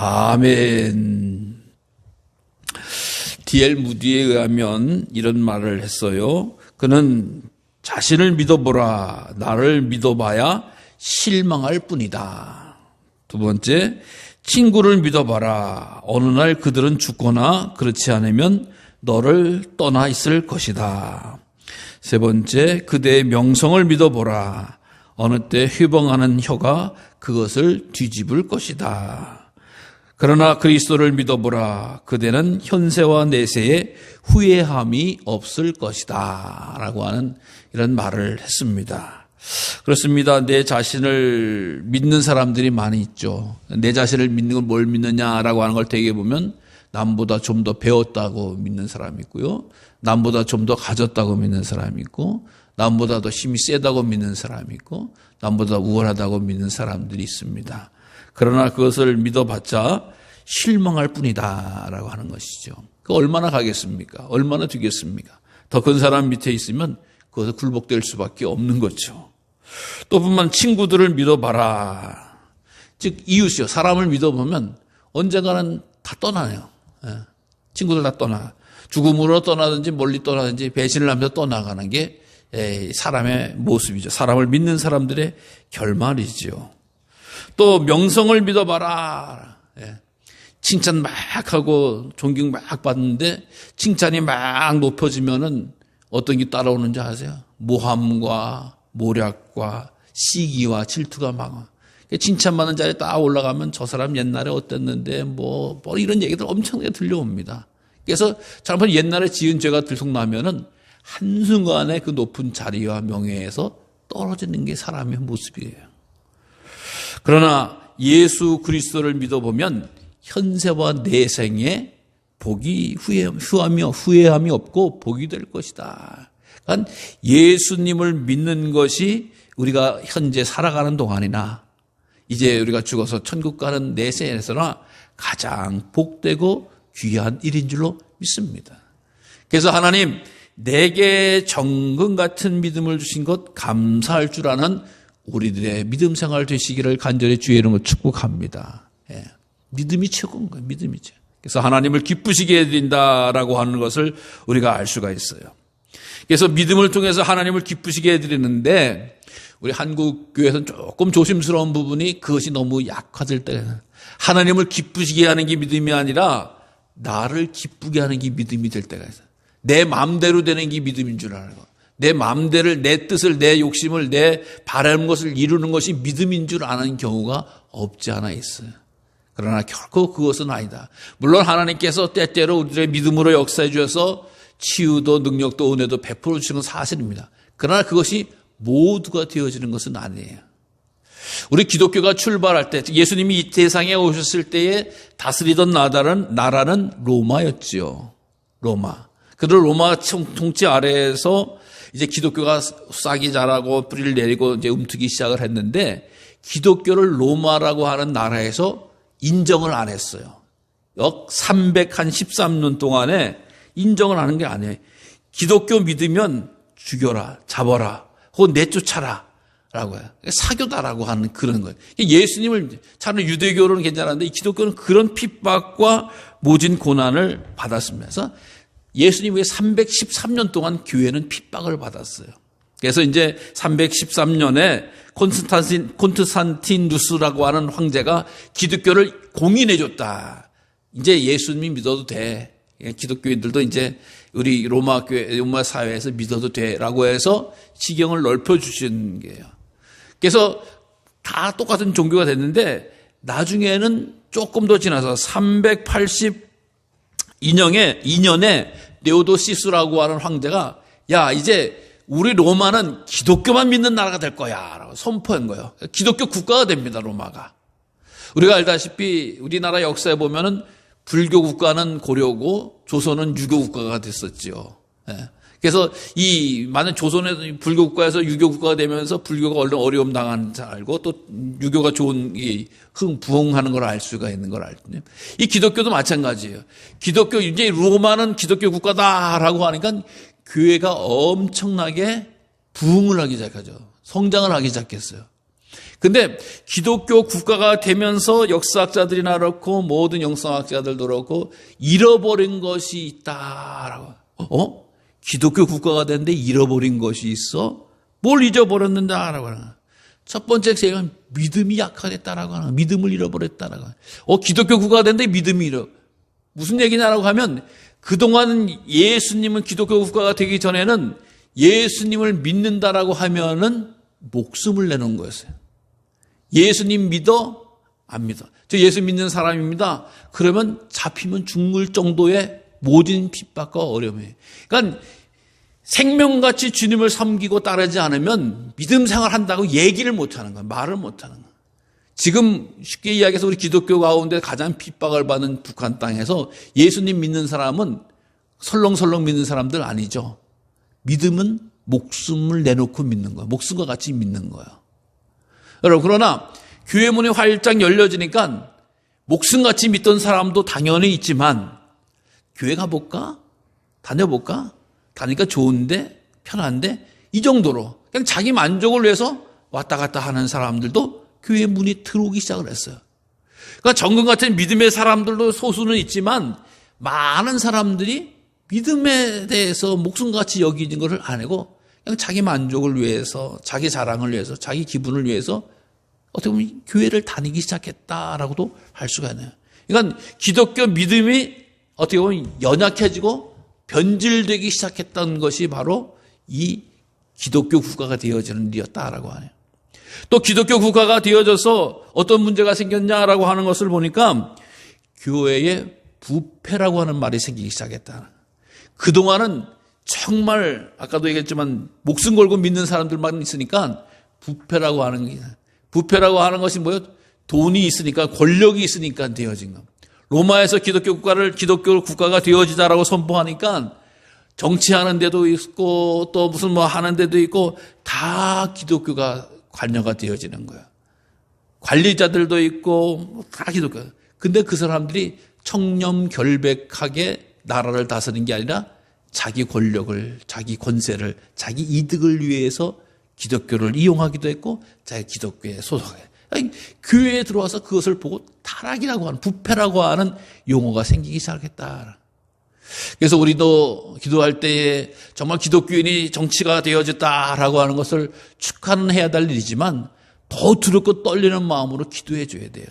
아멘. D.L. 무디에 의하면 이런 말을 했어요. 그는 자신을 믿어보라. 나를 믿어봐야 실망할 뿐이다. 두 번째, 친구를 믿어봐라. 어느 날 그들은 죽거나 그렇지 않으면 너를 떠나 있을 것이다. 세 번째, 그대의 명성을 믿어보라. 어느 때 회방하는 혀가 그것을 뒤집을 것이다. 그러나 그리스도를 믿어보라. 그대는 현세와 내세에 후회함이 없을 것이다. 라고 하는 이런 말을 했습니다. 그렇습니다. 내 자신을 믿는 사람들이 많이 있죠. 내 자신을 믿는 건 뭘 믿느냐라고 하는 걸 되게 보면 남보다 좀 더 배웠다고 믿는 사람이 있고요. 남보다 좀 더 가졌다고 믿는 사람이 있고, 남보다 더 힘이 세다고 믿는 사람이 있고, 남보다 우월하다고 믿는 사람들이 있습니다. 그러나 그것을 믿어봤자 실망할 뿐이다 라고 하는 것이죠. 그 얼마나 가겠습니까? 얼마나 되겠습니까? 더 큰 사람 밑에 있으면 그것을 굴복될 수밖에 없는 거죠. 또 뿐만 친구들을 믿어봐라. 즉 이웃이요. 사람을 믿어보면 언젠가는 다 떠나요. 친구들 다 떠나. 죽음으로 떠나든지 멀리 떠나든지 배신을 하면서 떠나가는 게 사람의 모습이죠. 사람을 믿는 사람들의 결말이죠. 또 명성을 믿어봐라. 칭찬 막 하고 존경 막 받는데 칭찬이 막 높아지면은 어떤 게 따라오는지 아세요? 모함과 모략과 시기와 질투가 막 칭찬받는 자리에 딱 올라가면 저 사람 옛날에 어땠는데 뭐 이런 얘기들 엄청나게 들려옵니다. 그래서 잘못 옛날에 지은 죄가 들통나면은 한순간에 그 높은 자리와 명예에서 떨어지는 게 사람의 모습이에요. 그러나 예수 그리스도를 믿어보면 현세와 내생에 복이 후회함이 없고 복이 될 것이다. 그러니까 예수님을 믿는 것이 우리가 현재 살아가는 동안이나 이제 우리가 죽어서 천국 가는 내생에서나 가장 복되고 귀한 일인 줄로 믿습니다. 그래서 하나님 내게 정금 같은 믿음을 주신 것 감사할 줄 아는 우리들의 믿음 생활 되시기를 간절히 주의 이름으로 축복합니다. 믿음이 최고인 거예요. 믿음이 최고. 그래서 하나님을 기쁘시게 해드린다라고 하는 것을 우리가 알 수가 있어요. 그래서 믿음을 통해서 하나님을 기쁘시게 해드리는데 우리 한국 교회에서는 조금 조심스러운 부분이 그것이 너무 약화될 때가 하나님을 기쁘시게 하는 게 믿음이 아니라 나를 기쁘게 하는 게 믿음이 될 때가 있어요. 내 마음대로 되는 게 믿음인 줄 알고 내 마음대로 내 뜻을 내 욕심을 내 바라는 것을 이루는 것이 믿음인 줄 아는 경우가 없지 않아 있어요. 그러나 결코 그것은 아니다. 물론 하나님께서 때때로 우리들의 믿음으로 역사해 주셔서 치유도 능력도 은혜도 베풀어 주시는 건 사실입니다. 그러나 그것이 모두가 되어지는 것은 아니에요. 우리 기독교가 출발할 때 예수님이 이 세상에 오셨을 때에 다스리던 나라는 로마였지요. 로마. 그들 로마 통치 아래에서 이제 기독교가 싹이 자라고 뿌리를 내리고 이제 움트기 시작을 했는데 기독교를 로마라고 하는 나라에서 인정을 안 했어요. 약 313년 동안에 인정을 하는 게 아니에요. 기독교 믿으면 죽여라, 잡아라, 혹은 내쫓아라 라고 해요. 사교다라고 하는 그런 거예요. 예수님을 차라리 유대교로는 괜찮았는데 이 기독교는 그런 핍박과 모진 고난을 받았습니다. 그래서 예수님 외에 313년 동안 교회는 핍박을 받았어요. 그래서 이제 313년에 콘스탄티누스라고 하는 황제가 기독교를 공인해줬다. 이제 예수님이 믿어도 돼. 기독교인들도 이제 우리 로마 사회에서 믿어도 돼라고 해서 지경을 넓혀주신 거예요. 그래서 다 똑같은 종교가 됐는데 나중에는 조금 더 지나서 382년에 네오도시스라고 하는 황제가 야 이제 우리 로마는 기독교만 믿는 나라가 될 거야 라고 선포한 거예요. 기독교 국가가 됩니다. 로마가. 우리가 알다시피 우리나라 역사에 보면은 불교 국가는 고려고 조선은 유교 국가가 됐었지요. 그래서 이 많은 조선의 불교 국가에서 유교 국가가 되면서 불교가 얼른 어려움 당하는 줄 알고 또 유교가 좋은 부흥하는 걸 알 수가 있는 걸 알거든요. 이 기독교도 마찬가지예요. 기독교 이제 로마는 기독교 국가다라고 하니까 교회가 엄청나게 부흥을 하기 시작하죠. 성장을 하기 시작했어요. 근데 기독교 국가가 되면서 역사학자들이나 그렇고 모든 영성학자들도 그렇고 잃어버린 것이 있다라고. 기독교 국가가 됐는데 잃어버린 것이 있어? 뭘 잊어버렸는다라고 하는 거야. 첫 번째 제가 믿음이 약화됐다라고 하는 거야. 믿음을 잃어버렸다라고 하는 거야. 기독교 국가가 됐는데 믿음이 무슨 얘기냐라고 하면 그동안 예수님은 기독교 국가가 되기 전에는 예수님을 믿는다라고 하면은 목숨을 내는 거였어요. 예수님 믿어? 안 믿어. 저 예수 믿는 사람입니다. 그러면 잡히면 죽을 정도의 모든 핍박과 어려움이에요. 그러니까 생명같이 주님을 섬기고 따르지 않으면 믿음 생활한다고 얘기를 못하는 거예요. 말을 못하는 거예요. 지금 쉽게 이야기해서 우리 기독교 가운데 가장 핍박을 받는 북한 땅에서 예수님 믿는 사람은 설렁설렁 믿는 사람들 아니죠. 믿음은 목숨을 내놓고 믿는 거예요. 목숨과 같이 믿는 거예요. 여러분, 그러나 교회 문이 활짝 열려지니까 목숨같이 믿던 사람도 당연히 있지만 교회 가볼까? 다녀볼까? 다니까 좋은데 편한데 이 정도로 그냥 자기 만족을 위해서 왔다 갔다 하는 사람들도 교회 문이 들어오기 시작을 했어요. 그러니까 정금 같은 믿음의 사람들도 소수는 있지만 많은 사람들이 믿음에 대해서 목숨같이 여기는 것을 안 하고 그냥 자기 만족을 위해서, 자기 자랑을 위해서, 자기 기분을 위해서 어떻게 보면 교회를 다니기 시작했다라고도 할 수가 있네요. 그러니까 기독교 믿음이 어떻게 보면 연약해지고 변질되기 시작했던 것이 바로 이 기독교 국가가 되어지는 일이었다라고 하네요. 또 기독교 국가가 되어져서 어떤 문제가 생겼냐라고 하는 것을 보니까 교회에 부패라고 하는 말이 생기기 시작했다. 그동안은 정말 아까도 얘기했지만 목숨 걸고 믿는 사람들만 있으니까 부패라고 하는 게, 부패라고 하는 것이 뭐예요? 돈이 있으니까, 권력이 있으니까 되어진 겁니다. 로마에서 기독교 국가가 되어지자라고 선포하니까 정치하는 데도 있고 또 무슨 뭐 하는 데도 있고 다 기독교가 관여가 되어지는 거예요. 관리자들도 있고 다 기독교. 근데 그 사람들이 청렴결백하게 나라를 다스리는 게 아니라 자기 권력을, 자기 권세를, 자기 이득을 위해서 기독교를 이용하기도 했고 자기 기독교에 소속해. 교회에 들어와서 그것을 보고 타락이라고 하는, 부패라고 하는 용어가 생기기 시작했다. 그래서 우리도 기도할 때에 정말 기독교인이 정치가 되어졌다라고 하는 것을 축하는 해야 될 일이지만 더 두렵고 떨리는 마음으로 기도해 줘야 돼요.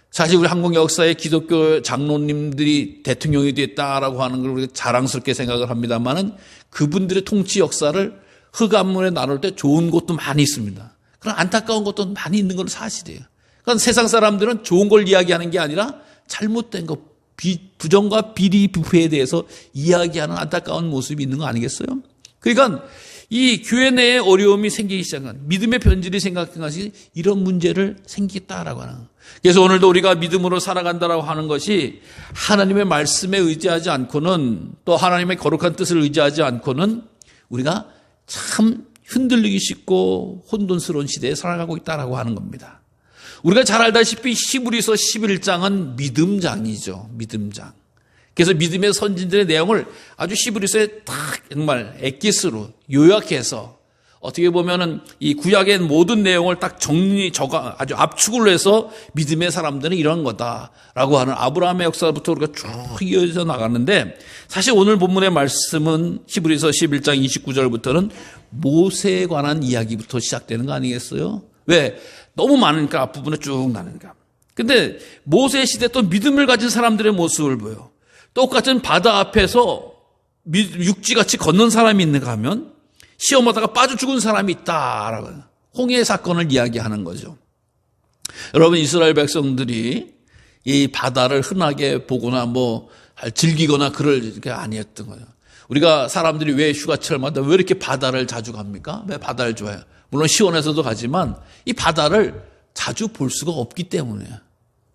사실 우리 한국 역사에 기독교 장로님들이 대통령이 됐다라고 하는 걸 우리가 자랑스럽게 생각을 합니다만은 그분들의 통치 역사를 흑암문에 나눌 때 좋은 것도 많이 있습니다. 그런 안타까운 것도 많이 있는 건 사실이에요. 그러니까 세상 사람들은 좋은 걸 이야기하는 게 아니라 잘못된 것, 부정과 비리 부패에 대해서 이야기하는 안타까운 모습이 있는 거 아니겠어요? 그러니까 이 교회 내에 어려움이 생기기 시작한, 믿음의 변질이 생각한 것이 이런 문제를 생기겠다라고 하는 거예요. 그래서 오늘도 우리가 믿음으로 살아간다라고 하는 것이 하나님의 말씀에 의지하지 않고는, 또 하나님의 거룩한 뜻을 의지하지 않고는 우리가 참 흔들리기 쉽고 혼돈스러운 시대에 살아가고 있다라고 하는 겁니다. 우리가 잘 알다시피 히브리서 11장은 믿음장이죠. 믿음장. 그래서 믿음의 선진들의 내용을 아주 히브리서에 딱 정말 엑기스로 요약해서 어떻게 보면은 이 구약의 모든 내용을 딱 아주 압축을 해서 믿음의 사람들은 이런 거다라고 하는 아브라함의 역사부터 우리가 쭉 이어져 나가는데, 사실 오늘 본문의 말씀은 히브리서 11장 29절부터는 모세에 관한 이야기부터 시작되는 거 아니겠어요? 왜? 너무 많으니까 앞부분에 쭉 나누니까. 근데 모세 시대 또 믿음을 가진 사람들의 모습을 보여. 똑같은 바다 앞에서 육지같이 걷는 사람이 있는가 하면 시험하다가 빠져 죽은 사람이 있다라고 홍해 사건을 이야기하는 거죠. 여러분, 이스라엘 백성들이 이 바다를 흔하게 보거나 뭐 즐기거나 그럴 게 아니었던 거예요. 우리가 사람들이 왜 휴가철마다 왜 이렇게 바다를 자주 갑니까? 왜 바다를 좋아해요? 물론 시원해서도 가지만 이 바다를 자주 볼 수가 없기 때문에.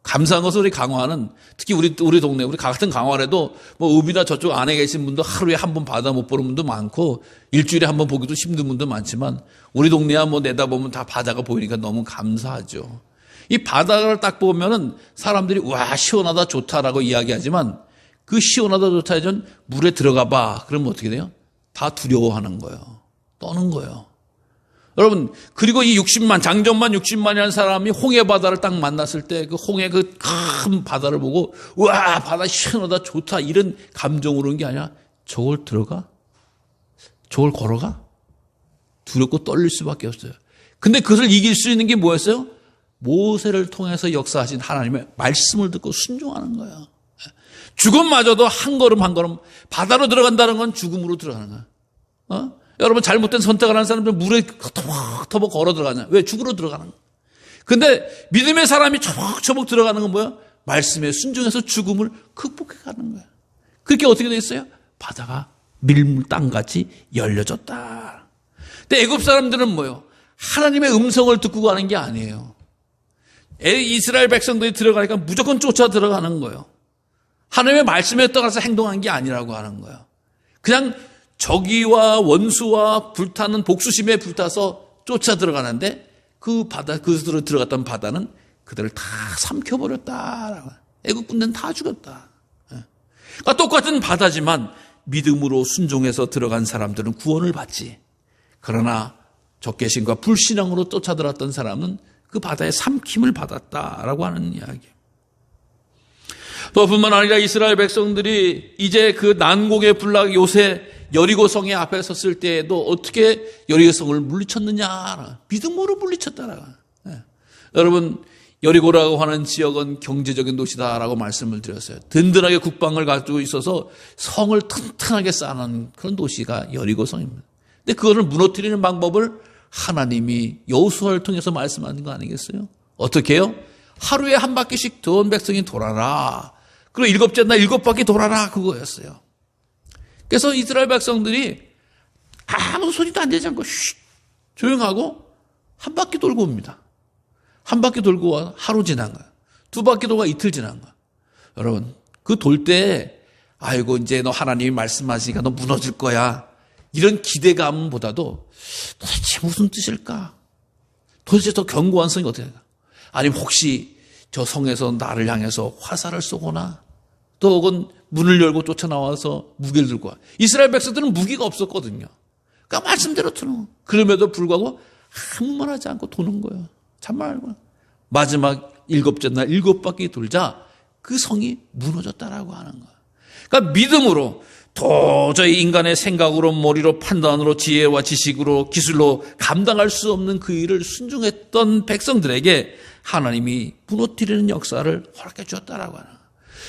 감사한 것은 우리 강화는, 특히 우리 동네, 우리 같은 강화에도 뭐 읍이나 저쪽 안에 계신 분도 하루에 한 번 바다 못 보는 분도 많고 일주일에 한 번 보기도 힘든 분도 많지만 우리 동네야 뭐 내다보면 다 바다가 보이니까 너무 감사하죠. 이 바다를 딱 보면은 사람들이 와 시원하다 좋다라고 이야기하지만 그 시원하다 좋다 전 물에 들어가 봐. 그러면 어떻게 돼요? 다 두려워하는 거예요. 떠는 거예요. 여러분, 그리고 이 60만, 장정만 60만이라는 사람이 홍해 바다를 딱 만났을 때 그 홍해 그 큰 바다를 보고, 우와, 바다 시원하다, 좋다, 이런 감정으로 온 게 아니라 저걸 들어가? 저걸 걸어가? 두렵고 떨릴 수밖에 없어요. 근데 그것을 이길 수 있는 게 뭐였어요? 모세를 통해서 역사하신 하나님의 말씀을 듣고 순종하는 거예요. 죽음마저도 한 걸음 한 걸음, 바다로 들어간다는 건 죽음으로 들어가는 거예요. 여러분, 잘못된 선택을 하는 사람들 물에 터벅터벅 걸어 들어가냐? 왜? 죽으러 들어가는 거예요. 근데 믿음의 사람이 처벅처벅 들어가는 건 뭐야? 말씀에 순종해서 죽음을 극복해 가는 거예요. 그렇게 어떻게 됐어요? 바다가 밀물 땅같이 열려졌다. 근데 애굽 사람들은 뭐예요? 하나님의 음성을 듣고 가는 게 아니에요. 이스라엘 백성들이 들어가니까 무조건 쫓아 들어가는 거예요. 하나님의 말씀에 따라서 행동한 게 아니라고 하는 거예요. 그냥 적이와 원수와 불타는 복수심에 불타서 쫓아 들어가는데 그 바다, 그들로 들어갔던 바다는 그들을 다 삼켜버렸다. 애국 군대는 다 죽였다. 그러니까 똑같은 바다지만 믿음으로 순종해서 들어간 사람들은 구원을 받지. 그러나 적개심과 불신앙으로 쫓아들었던 사람은 그 바다에 삼킴을 받았다라고 하는 이야기예요. 또 뿐만 아니라 이스라엘 백성들이 이제 그 난공의 불락 요새 여리고성의 앞에 섰을 때에도 어떻게 여리고성을 물리쳤느냐? 믿음으로 물리쳤다라고. 여러분, 여리고라고 하는 지역은 경제적인 도시다라고 말씀을 드렸어요. 든든하게 국방을 가지고 있어서 성을 튼튼하게 쌓는 그런 도시가 여리고성입니다. 근데 그거를 무너뜨리는 방법을 하나님이 여호수아를 통해서 말씀하는 거 아니겠어요? 어떻게 해요? 하루에 한 바퀴씩 돈 백성이 돌아라. 그리고 일곱째 날 7바퀴 돌아라. 그거였어요. 그래서 이스라엘 백성들이 아무 소리도 안 되지 않고 조용하고 한 바퀴 돌고 옵니다. 한 바퀴 돌고 와 하루 지난 거야. 2바퀴 돌고 이틀 지난 거야. 여러분, 그 돌 때 아이고 이제 너 하나님이 말씀하시니까 너 무너질 거야. 이런 기대감보다도 도대체 무슨 뜻일까? 도대체 더 견고한 성이 어떻게 될까? 아니면 혹시 저 성에서 나를 향해서 화살을 쏘거나 또 혹은 문을 열고 쫓아나와서 무기를 들고 와. 이스라엘 백성들은 무기가 없었거든요. 그러니까 말씀대로 들어. 그럼에도 불구하고 아무 말 하지 않고 도는 거예요. 참말 알고. 마지막 7째 날 7바퀴 돌자 그 성이 무너졌다라고 하는 거예요. 그러니까 믿음으로 도저히 인간의 생각으로 머리로 판단으로 지혜와 지식으로 기술로 감당할 수 없는 그 일을 순종했던 백성들에게 하나님이 무너뜨리는 역사를 허락해 주었다라고 하는 거예요.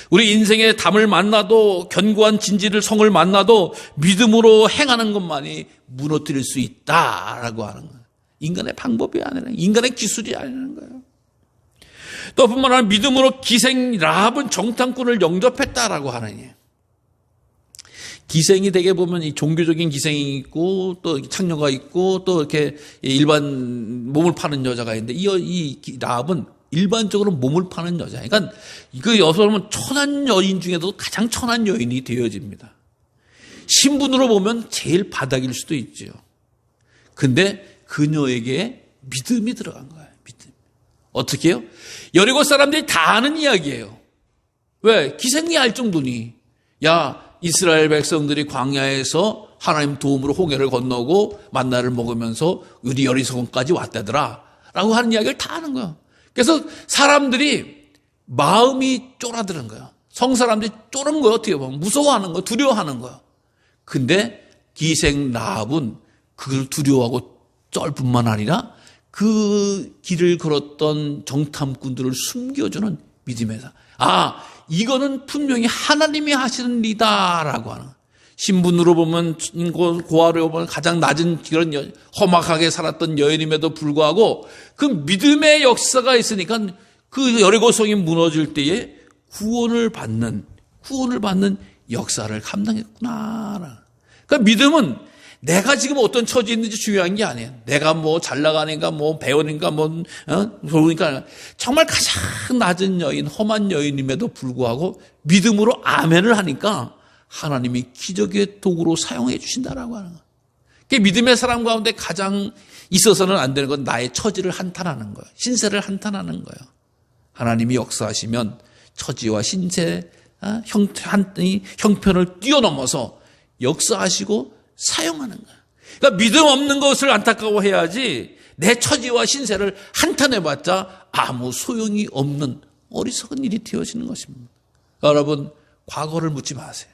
우리 인생의 담을 만나도 견고한 진지를 성을 만나도 믿음으로 행하는 것만이 무너뜨릴 수 있다라고 하는 거예요. 인간의 방법이 아니라 인간의 기술이 아니라는 거예요. 또 뿐만 아니라 믿음으로 기생 라합은 정탐꾼을 영접했다라고 하느니 기생이 되게 보면 이 종교적인 기생이 있고 또 창녀가 있고 또 이렇게 일반 몸을 파는 여자가 있는데 이 라합은 일반적으로 몸을 파는 여자. 그러니까 그 여성은 천한 여인 중에도 가장 천한 여인이 되어집니다. 신분으로 보면 제일 바닥일 수도 있죠. 근데 그녀에게 믿음이 들어간 거예요. 믿음. 어떻게 해요? 여리고 사람들이 다 아는 이야기예요. 왜? 기생이 알 정도니. 야, 이스라엘 백성들이 광야에서 하나님 도움으로 홍해를 건너고 만나를 먹으면서 우리 여리고성까지 왔다더라 라고 하는 이야기를 다 아는 거예요. 그래서 사람들이 마음이 쫄아드는 거예요. 성사람들이 쫄은 거예요. 어떻게 보면 무서워하는 거예요. 두려워하는 거예요. 근데 기생 라합은 그걸 두려워하고 쩔 뿐만 아니라 그 길을 걸었던 정탐꾼들을 숨겨주는 믿음에서 이거는 분명히 하나님이 하시는 일이다라고 하는 거예요. 신분으로 보면 고아로 보면 가장 낮은 그런 험악하게 살았던 여인임에도 불구하고 그 믿음의 역사가 있으니까 그 여리고성이 무너질 때에 구원을 받는 역사를 감당했구나. 그러니까 믿음은 내가 지금 어떤 처지에 있는지 중요한 게 아니에요. 내가 뭐 잘 나가니까 뭐 배우니까 좋으니까 정말 가장 낮은 여인, 험한 여인임에도 불구하고 믿음으로 아멘을 하니까 하나님이 기적의 도구로 사용해 주신다라고 하는 거예요. 그게 믿음의 사람 가운데 가장 있어서는 안 되는 건 나의 처지를 한탄하는 거예요. 신세를 한탄하는 거예요. 하나님이 역사하시면 처지와 신세, 형편을 뛰어넘어서 역사하시고 사용하는 거예요. 그러니까 믿음 없는 것을 안타까워해야지 내 처지와 신세를 한탄해봤자 아무 소용이 없는 어리석은 일이 되어지는 것입니다. 여러분, 과거를 묻지 마세요.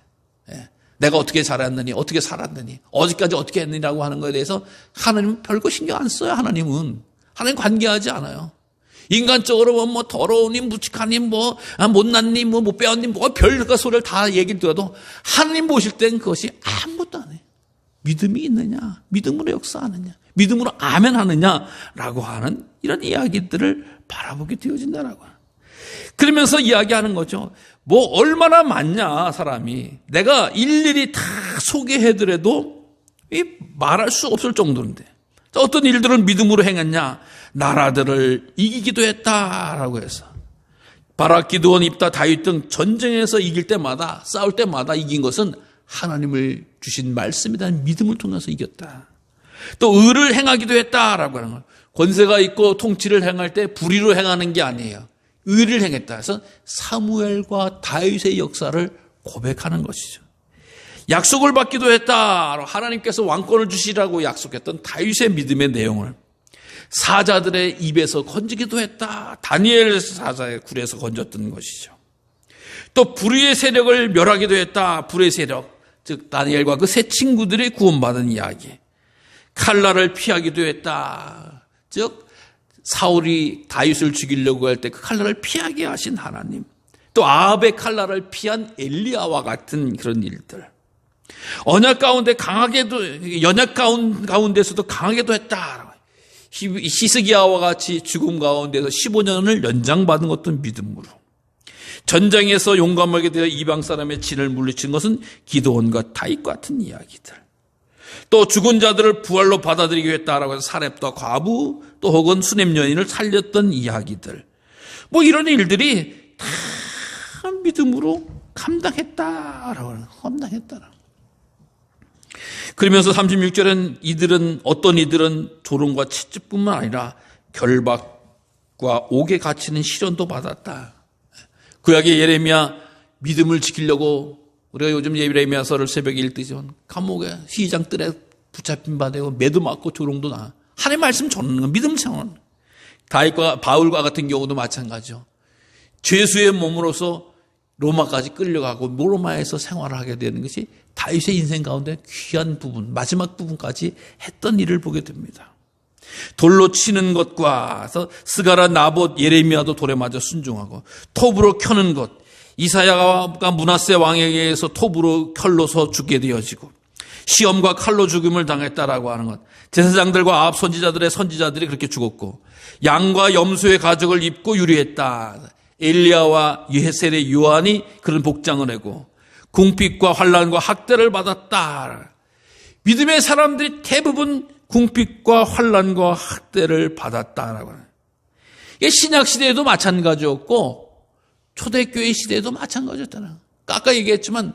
내가 어떻게 자랐느니, 어떻게 살았느니, 어디까지 어떻게 했느냐고 하는 것에 대해서 하나님은 별거 신경 안 써요. 하나님 관계하지 않아요. 인간적으로 뭐 더러우니, 무식하니, 못난니, 못 배웠니, 별거 소리를 다 얘기를 들어도 하나님 보실 땐 그것이 아무것도 안 해요. 믿음이 있느냐, 믿음으로 역사하느냐, 믿음으로 아멘 하느냐라고 하는 이런 이야기들을 바라보게 되어진다라고. 그러면서 이야기하는 거죠. 뭐 얼마나 많냐 사람이. 내가 일일이 다 소개해드려도 말할 수 없을 정도인데 어떤 일들을 믿음으로 행했냐. 나라들을 이기기도 했다라고 해서 바락, 기드온, 입다, 다윗 등 전쟁에서 이길 때마다, 싸울 때마다 이긴 것은 하나님을 주신 말씀이라는 믿음을 통해서 이겼다. 또 의를 행하기도 했다라고 하는 거. 권세가 있고 통치를 행할 때 불의로 행하는 게 아니에요. 의를 행했다 해서 사무엘과 다윗의 역사를 고백하는 것이죠. 약속을 받기도 했다. 하나님께서 왕권을 주시라고 약속했던 다윗의 믿음의 내용을 사자들의 입에서 건지기도 했다. 다니엘 사자의 굴에서 건졌던 것이죠. 또 불의의 세력을 멸하기도 했다. 불의 세력, 즉 다니엘과 그 세 친구들이 구원받은 이야기. 칼날을 피하기도 했다. 즉 사울이 다윗을 죽이려고 할 때 그 칼날을 피하게 하신 하나님. 또 아합의 칼날을 피한 엘리야와 같은 그런 일들. 언약 가운데 강하게도, 연약 가운데서도 강하게도 했다. 히스기야와 같이 죽음 가운데서 15년을 연장받은 것도 믿음으로. 전쟁에서 용감하게 되어 이방 사람의 진을 물리친 것은 기드온과 다윗 같은 이야기들. 또 죽은 자들을 부활로 받아들이게 했다라고 해서 사렙과 과부 또 혹은 수냄 여인을 살렸던 이야기들. 뭐 이런 일들이 다 믿음으로 감당했다라고 하는, 감당했다라고. 그러면서 36절은 어떤 이들은 조롱과 채찍뿐만 아니라 결박과 옥에 갇히는 시련도 받았다. 구약의 예레미야 믿음을 지키려고 우리가 요즘 예레미야서를 새벽에 읽듯이면 감옥에 시장 뜰에 붙잡힌 바 되고 매도 맞고 조롱도 나. 하나님의 말씀 전하는 건 믿음 차원. 다윗과 바울과 같은 경우도 마찬가지죠. 죄수의 몸으로서 로마까지 끌려가고 로마에서 생활을 하게 되는 것이 다윗의 인생 가운데 귀한 부분, 마지막 부분까지 했던 일을 보게 됩니다. 돌로 치는 것과 스가랴, 나봇, 예레미야도 돌에 맞아 순종하고 톱으로 켜는 것, 이사야가 므낫세 왕에게 의해서 톱으로 칼로서 죽게 되어지고 시험과 칼로 죽음을 당했다라고 하는 것, 제사장들과 아합 선지자들이 그렇게 죽었고 양과 염소의 가죽을 입고 유리했다. 엘리야와 예세의 요한이 그런 복장을 하고 궁핍과 환난과 학대를 받았다. 믿음의 사람들이 대부분 궁핍과 환난과 학대를 받았다라고 하는. 이게 신약 시대에도 마찬가지였고 초대교회 시대에도 마찬가지였잖아. 아까 얘기했지만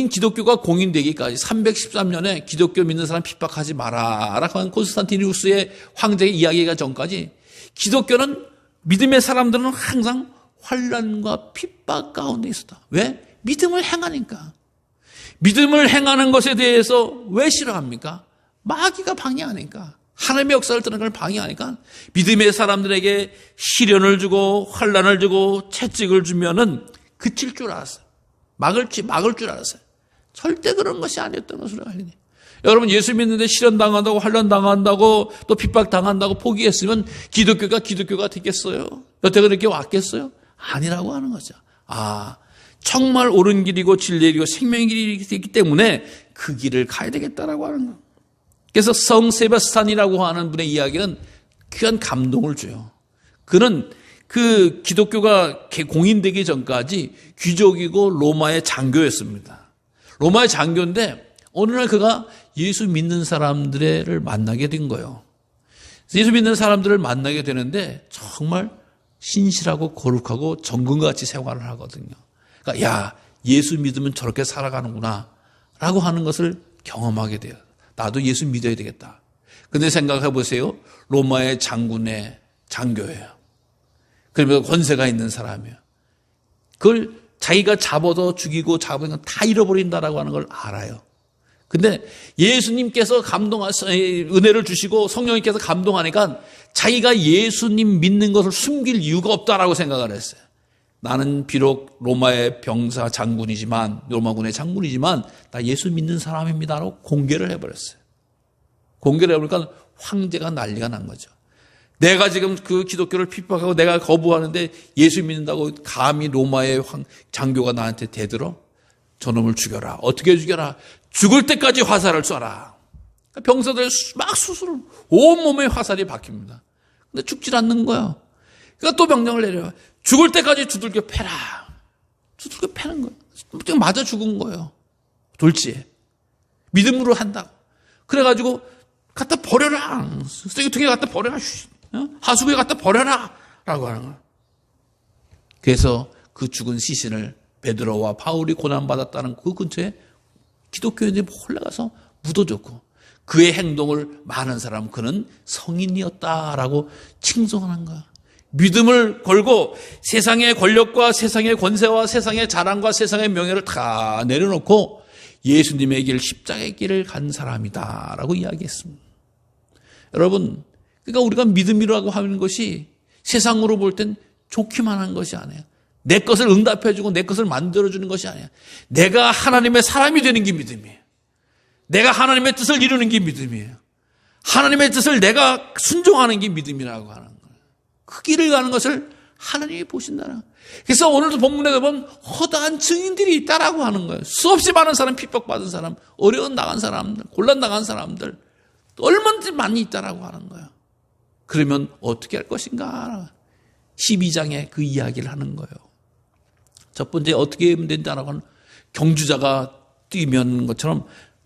기독교가 공인되기까지 313년에 기독교 믿는 사람 핍박하지 마라라고 한 콘스탄티누스의 황제의 이야기가 전까지 기독교는 믿음의 사람들은 항상 환난과 핍박 가운데 있었다. 왜? 믿음을 행하니까. 믿음을 행하는 것에 대해서 왜 싫어합니까? 마귀가 방해하니까. 하나님의 역사를 뜨는 걸 방해하니까 믿음의 사람들에게 시련을 주고 환난을 주고 채찍을 주면은 그칠 줄 알았어요. 막을 줄 알았어요. 절대 그런 것이 아니었던 것으로 알리니. 여러분 예수 믿는데 시련 당한다고 환난 당한다고 또 핍박 당한다고 포기했으면 기독교가 되겠어요? 여태 그렇게 왔겠어요? 아니라고 하는 거죠. 정말 옳은 길이고 진리의 길이고 생명의 길이기 때문에 그 길을 가야 되겠다라고 하는 거. 그래서 성 세바스찬이라고 하는 분의 이야기는 귀한 감동을 줘요. 그는 그 기독교가 공인되기 전까지 귀족이고 로마의 장교였습니다. 로마의 장교인데 어느 날 그가 예수 믿는 사람들을 만나게 된 거예요. 예수 믿는 사람들을 만나게 되는데 정말 신실하고 거룩하고 정금같이 생활을 하거든요. 그러니까 야, 예수 믿으면 저렇게 살아가는구나 라고 하는 것을 경험하게 돼요. 나도 예수 믿어야 되겠다. 근데 생각해 보세요. 로마의 장군의 장교예요. 그러면 권세가 있는 사람이에요. 그걸 자기가 잡아도 죽이고 잡으면 다 잃어버린다라고 하는 걸 알아요. 근데 예수님께서 은혜를 주시고 성령님께서 감동하니까 자기가 예수님 믿는 것을 숨길 이유가 없다라고 생각을 했어요. 나는 비록 로마의 병사 장군이지만, 로마군의 장군이지만 나 예수 믿는 사람입니다라고 공개를 해버렸어요. 공개를 해버리니까 황제가 난리가 난 거죠. 내가 지금 그 기독교를 핍박하고 내가 거부하는데 예수 믿는다고 감히 로마의 장교가 나한테 대들어? 저놈을 죽여라. 어떻게 죽여라? 죽을 때까지 화살을 쏴라. 병사들 막 수술을, 온몸에 화살이 박힙니다. 근데 죽질 않는 거야. 그러니까 또 명령을 내려요. 죽을 때까지 두들겨 패라. 두들겨 패는 거예요. 맞아 죽은 거예요. 돌지에. 믿음으로 한다고. 그래가지고 갖다 버려라. 쓰레기통에 갖다 버려라. 하수구에 갖다 버려라. 라고 하는 거예요. 그래서 그 죽은 시신을 베드로와 바울이 고난받았다는 그 근처에 기독교인들이 몰려가서 묻어줬고, 그의 행동을 많은 사람, 그는 성인이었다라고 칭송하는 거야. 믿음을 걸고 세상의 권력과 세상의 권세와 세상의 자랑과 세상의 명예를 다 내려놓고 예수님의 길, 십자가의 길을 간 사람이다라고 이야기했습니다. 여러분, 그러니까 우리가 믿음이라고 하는 것이 세상으로 볼 땐 좋기만 한 것이 아니에요. 내 것을 응답해주고 내 것을 만들어주는 것이 아니야. 내가 하나님의 사람이 되는 게 믿음이에요. 내가 하나님의 뜻을 이루는 게 믿음이에요. 하나님의 뜻을 내가 순종하는 게 믿음이라고 하는 거예요. 그 길을 가는 것을 하나님이 보신다는 거예요. 그래서 오늘도 본문에 보면 허다한 증인들이 있다라고 하는 거예요. 수없이 많은 사람, 핍박받은 사람, 어려운 나간 사람들, 곤란 나간 사람들 얼마나 많이 있다라고 하는 거예요. 그러면 어떻게 할 것인가? 12장에 그 이야기를 하는 거예요. 첫 번째 어떻게 하면 된다라고 하는, 경주자가 뛰면 것처럼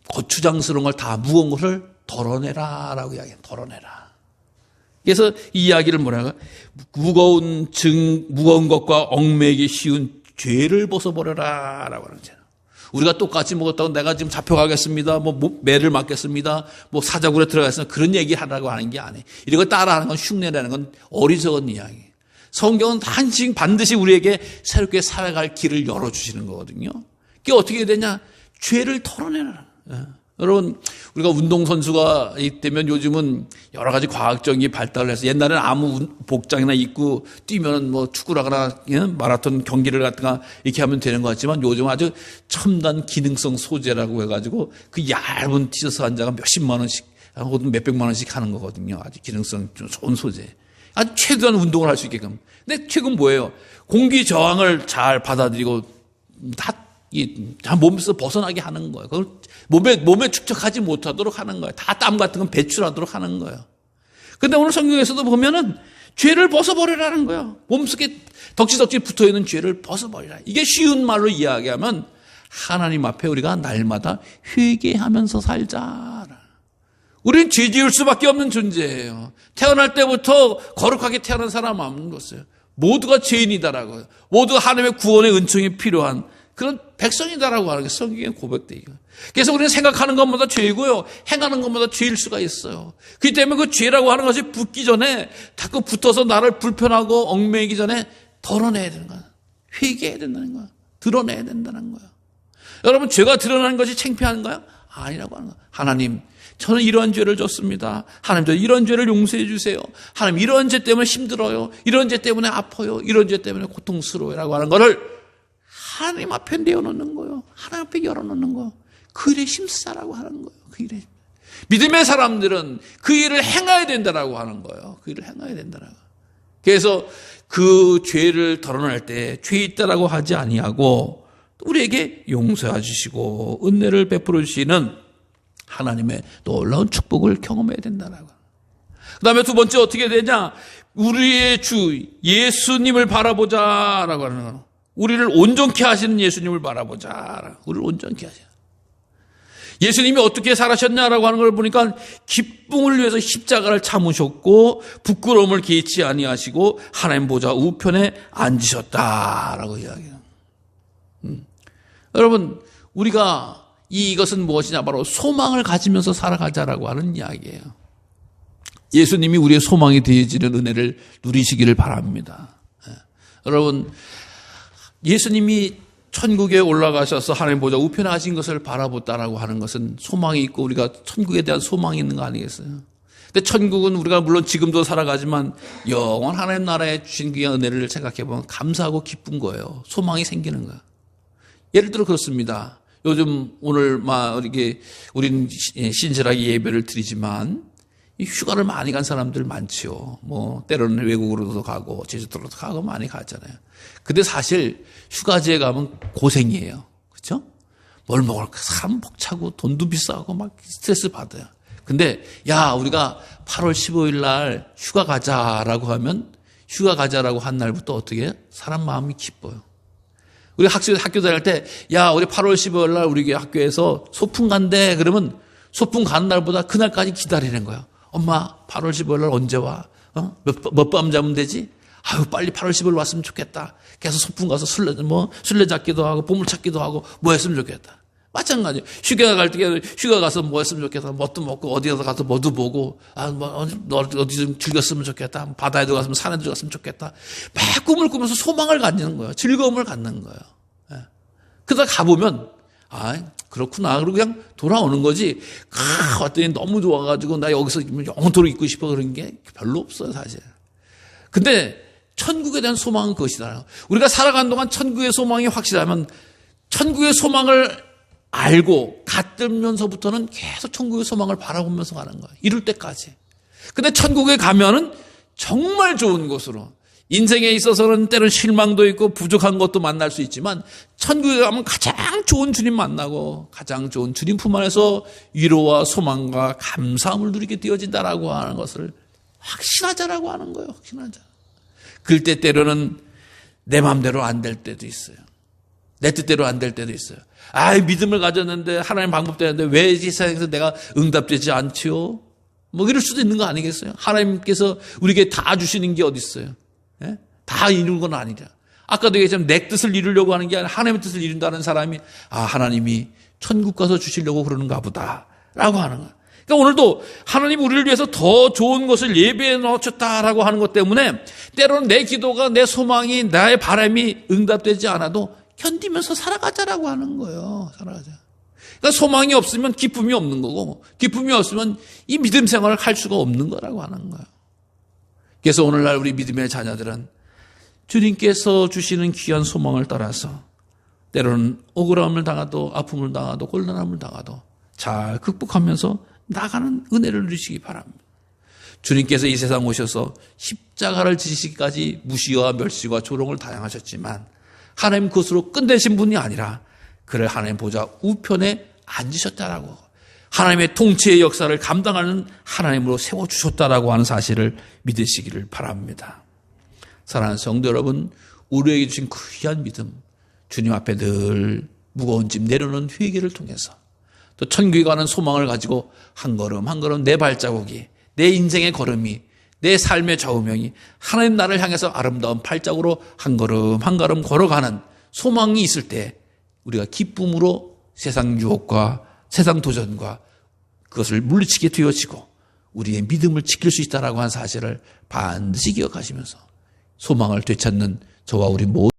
거추장스러운 걸 다 무거운 것을 덜어내라라고 이야기해요. 덜어내라. 그래서 이 이야기를 뭐라고? 무거운 것과 얽매이기 쉬운 죄를 벗어버려라라고 하는 거잖아요. 우리가 똑같이 먹었다고 내가 지금 잡혀가겠습니다. 매를 맞겠습니다. 사자굴에 들어가겠습니다. 그런 얘기 하라고 하는 게 아니에요. 이런 거 따라하는 건 흉내내는 건 어리석은 이야기. 성경은 반드시 우리에게 새롭게 살아갈 길을 열어주시는 거거든요. 그게 어떻게 되냐? 죄를 털어내라. 여러분, 우리가 운동선수가 되면 요즘은 여러 가지 과학적인 발달을 해서, 옛날에는 아무 복장이나 입고 뛰면 축구를 하거나 마라톤 경기를 갖다가 이렇게 하면 되는 것 같지만, 요즘 아주 첨단 기능성 소재라고 해가지고 그 얇은 티셔츠 한 장가 몇십만 원씩 혹은 몇백만 원씩 하는 거거든요. 아주 기능성 좋은 소재. 아주 최대한 운동을 할 수 있게끔. 근데 최근 뭐예요? 공기 저항을 잘 받아들이고 다 몸에서 벗어나게 하는 거예요. 그걸 몸에 축적하지 못하도록 하는 거예요. 다 땀 같은 건 배출하도록 하는 거예요. 근데 오늘 성경에서도 보면은 죄를 벗어버리라는 거예요. 몸속에 덕지덕지 붙어있는 죄를 벗어버리라. 이게 쉬운 말로 이야기하면 하나님 앞에 우리가 날마다 회개하면서 살자. 우리는 죄 지을 수밖에 없는 존재예요. 태어날 때부터 거룩하게 태어난 사람 없는 것이에요. 모두가 죄인이다라고요. 모두가 하나님의 구원의 은총이 필요한 그런 백성이다라고 하는 게 성경의 고백되기가. 그래서 우리는 생각하는 것보다 죄이고요, 행하는 것보다 죄일 수가 있어요. 그렇기 때문에 그 죄라고 하는 것이 붙기 전에, 자꾸 붙어서 나를 불편하고 얽매이기 전에 덜어내야 되는 거야. 회개해야 된다는 거야. 드러내야 된다는 거야. 여러분, 죄가 드러나는 것이 창피한가요? 아니라고 하는 거야. 하나님, 저는 이러한 죄를 졌습니다. 하나님, 저 이런 죄를 용서해 주세요. 하나님, 이런 죄 때문에 힘들어요. 이런 죄 때문에 아파요. 이런 죄 때문에 고통스러워요라고 하는 거를 하나님 앞에 내어놓는 거예요. 하나님 앞에 열어놓는 거예요. 그 일에 힘쓰라고 하는 거예요. 그 일에. 믿음의 사람들은 그 일을 행해야 된다라고 하는 거예요. 그 일을 행해야 된다라고. 그래서 그 죄를 덜어낼 때 죄 있다라고 하지 아니하고 우리에게 용서해 주시고 은혜를 베풀어 주시는 하나님의 놀라운 축복을 경험해야 된다라고. 그 다음에 두 번째 어떻게 되냐? 우리의 주 예수님을 바라보자라고 하는 거예요. 우리를 온전케 하시는 예수님을 바라보자. 우리를 온전케 하셔. 예수님이 어떻게 살아셨냐라고 하는 걸 보니까 기쁨을 위해서 십자가를 참으셨고 부끄러움을 개의치 아니하시고 하나님 보좌 우편에 앉으셨다라고 이야기해요. 여러분, 우리가 이것은 무엇이냐? 바로 소망을 가지면서 살아가자라고 하는 이야기예요. 예수님이 우리의 소망이 되어지는 은혜를 누리시기를 바랍니다. 여러분, 예수님이 천국에 올라가셔서 하나님 보좌 우편에 하신 것을 바라보다라고 하는 것은 소망이 있고 우리가 천국에 대한 소망이 있는 거 아니겠어요? 근데 천국은 우리가 물론 지금도 살아가지만 영원 하나님 나라에 주신 귀한 은혜를 생각해보면 감사하고 기쁜 거예요. 소망이 생기는 거예요. 예를 들어 그렇습니다. 요즘 오늘 막 이렇게 우리는 신실하게 예배를 드리지만 휴가를 많이 간 사람들 많지요. 뭐 때로는 외국으로도 가고 제주도로도 가고 많이 가잖아요. 근데 사실 휴가지에 가면 고생이에요. 그렇죠? 뭘 먹을까? 사람 벅차고 돈도 비싸고 막 스트레스 받아요. 근데 야 우리가 8월 15일 날 휴가 가자라고 하면 휴가 가자라고 한 날부터 어떻게 해요? 사람 마음이 기뻐요. 우리 학교 다닐 때 야 우리 8월 15일 날 우리 학교에서 소풍 간대. 그러면 소풍 가는 날보다 그날까지 기다리는 거예요. 엄마 8월 15일 날 언제 와? 몇 밤 자면 되지? 아유 빨리 8월 15일 왔으면 좋겠다. 계속 소풍 가서 술래잡기도 하고 보물찾기도 하고 뭐 했으면 좋겠다. 마찬가지. 휴가 가서 뭐 했으면 좋겠다. 뭣도 먹고 어디에서 가서 뭐도 보고 어디 좀 즐겼으면 좋겠다. 바다에도 갔으면 산에도 갔으면 좋겠다. 막 꿈을 꾸면서 소망을 갖는 거예요. 즐거움을 갖는 거예요. 예. 그러다 가보면 그렇구나. 그리고 그냥 돌아오는 거지. 왔더니 너무 좋아가지고 나 여기서 영원토록 있고 싶어 그런 게 별로 없어요 사실. 근데 천국에 대한 소망은 그것이다. 우리가 살아가는 동안 천국의 소망이 확실하면 천국의 소망을 알고 갖들면서부터는 계속 천국의 소망을 바라보면서 가는 거예요. 이룰 때까지. 근데 천국에 가면은 정말 좋은 곳으로 인생에 있어서는 때로는 실망도 있고 부족한 것도 만날 수 있지만 천국에 가면 가장 좋은 주님 만나고 가장 좋은 주님 품 안에서 위로와 소망과 감사함을 누리게 되어진다라고 하는 것을 확신하자라고 하는 거예요. 확신하자. 그럴 때 때로는 내 마음대로 안 될 때도 있어요. 내 뜻대로 안 될 때도 있어요. 믿음을 가졌는데 하나님 방법대로 했는데 왜 이 세상에서 내가 응답되지 않지요? 뭐 이럴 수도 있는 거 아니겠어요? 하나님께서 우리에게 다 주시는 게 어디 있어요? 예? 다 이루는 건 아니라. 아까도 얘기했지만 내 뜻을 이루려고 하는 게 아니라 하나님의 뜻을 이룬다는 사람이 하나님이 천국 가서 주시려고 그러는가 보다라고 하는 거예요. 그러니까 오늘도 하나님 우리를 위해서 더 좋은 것을 예배해 놓으셨다라고 하는 것 때문에 때로는 내 기도가 내 소망이 나의 바람이 응답되지 않아도 견디면서 살아가자라고 하는 거예요. 살아가자. 그러니까 소망이 없으면 기쁨이 없는 거고 기쁨이 없으면 이 믿음 생활을 할 수가 없는 거라고 하는 거예요. 그래서 오늘날 우리 믿음의 자녀들은 주님께서 주시는 귀한 소망을 따라서 때로는 억울함을 당하도 아픔을 당하도 곤란함을 당하도 잘 극복하면서 나가는 은혜를 누리시기 바랍니다. 주님께서 이 세상 오셔서 십자가를 지시기까지 무시와 멸시와 조롱을 다양하셨지만 하나님 그것으로 끝내신 분이 아니라 그를 하나님 보좌 우편에 앉으셨다라고 하나님의 통치의 역사를 감당하는 하나님으로 세워주셨다라고 하는 사실을 믿으시기를 바랍니다. 사랑하는 성도 여러분, 우리에게 주신 귀한 믿음, 주님 앞에 늘 무거운 짐 내려놓는 회개를 통해서 또 천국에 가는 소망을 가지고 한 걸음 한 걸음 내 발자국이 내 인생의 걸음이 내 삶의 좌우명이 하나님 나를 향해서 아름다운 발자국으로 한 걸음 한 걸음 걸어가는 소망이 있을 때 우리가 기쁨으로 세상 유혹과 세상 도전과 그것을 물리치게 되어지고 우리의 믿음을 지킬 수 있다라고 하는 사실을 반드시 기억하시면서 소망을 되찾는 저와 우리 모두